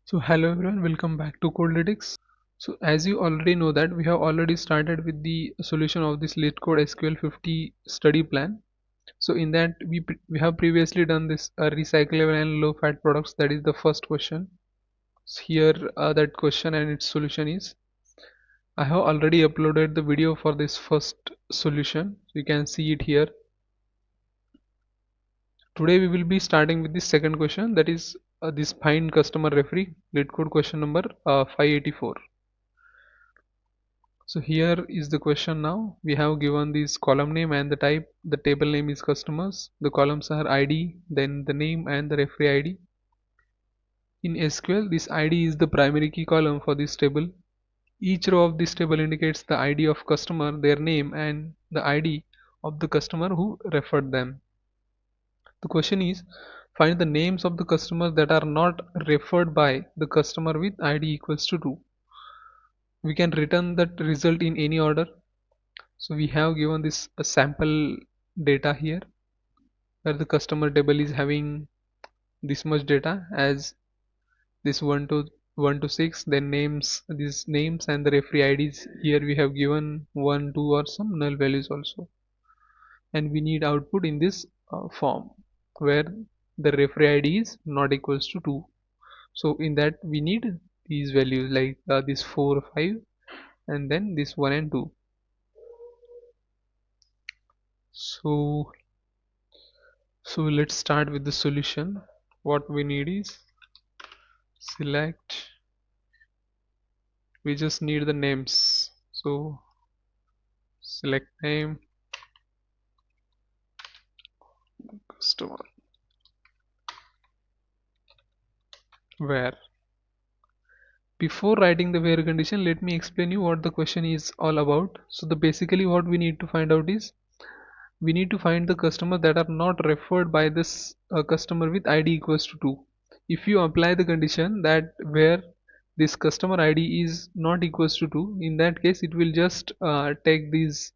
So hello everyone, welcome back to CodeLytics. So as you already know that we have already started with the solution of this LeetCode SQL 50 study plan. So in that we have previously done this recyclable and low fat products. That is the first question. So here that question and its solution is, I have already uploaded the video for this first solution. You can see it here. Today we will be starting with the second question, that is this find customer referee LeetCode question number 584. So here is the question. Now we have given this column name and the type. The table name is customers. The columns are ID, then the name and the referee ID. In SQL, this ID is the primary key column for this table. Each row of this table indicates the ID of customer, their name, and the ID of the customer who referred them. The question is, find the names of the customers that are not referred by the customer with ID equals to 2. We can return that result in any order. So we have given this sample data here, where the customer table is having this much data as this 1 to 6, then names, these names and the referee IDs. Here we have given 1, 2 or some null values also, and we need output in this form where the referee ID is not equals to 2. So in that we need these values like this 4, 5 and then this 1 and 2. So let's start with the solution. What we need is select, we just need the names. So select name customer where. Before writing the where condition, let me explain you what the question is all about. So the basically what we need to find out is, we need to find the customers that are not referred by this customer with ID equals to 2. If you apply the condition that where this customer ID is not equals to 2, in that case it will just take these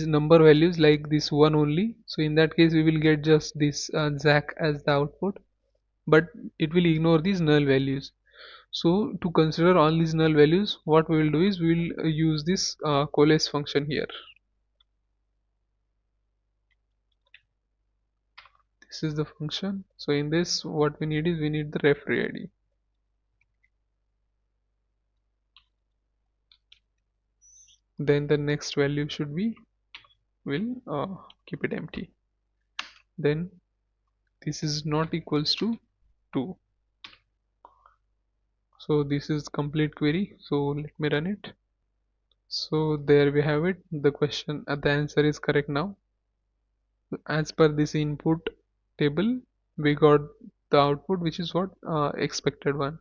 number values like this one only. So in that case we will get just this Zach as the output, but it will ignore these null values. So to consider all these null values, what we will do is we will use this COALESCE function here. This is the function. So in this what we need is, we need the referee ID. Then the next value should be, will keep it empty. Then this is not equals to 2. So this is complete query. So let me run it. So there we have it. The question, the answer is correct now. As per this input table, we got the output which is what expected one.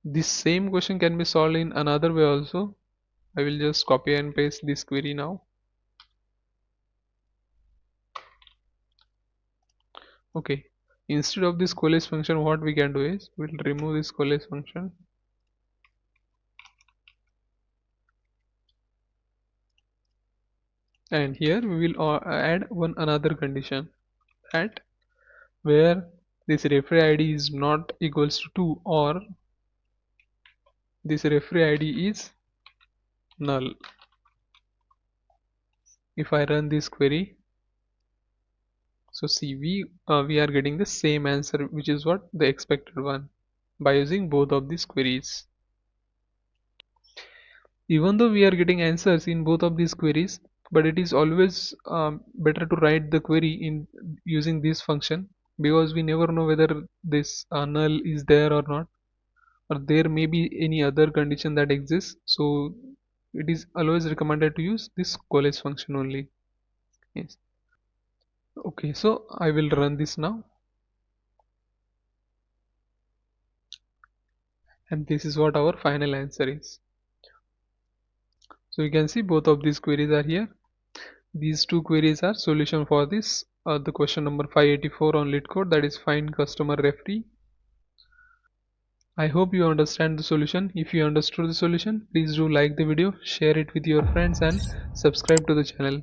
This same question can be solved in another way also. I will just copy and paste this query now. Okay, instead of this COALESCE function, what we can do is we'll remove this COALESCE function, and here we will add one another condition, at where this referee ID is not equals to 2 or this referee ID is null. If I run this query, so see we are getting the same answer, which is what the expected one, by using both of these queries. Even though we are getting answers in both of these queries, but it is always better to write the query in using this function, because we never know whether this null is there or not, or there may be any other condition that exists. So it is always recommended to use this COALESCE function only. Yes. Okay, so I will run this now, and this is what our final answer is. So you can see both of these queries are here. These two queries are solution for this the question number 584 on LeetCode, that is find customer referee. I hope you understand the solution. If you understood the solution, please do like the video, share it with your friends and subscribe to the channel.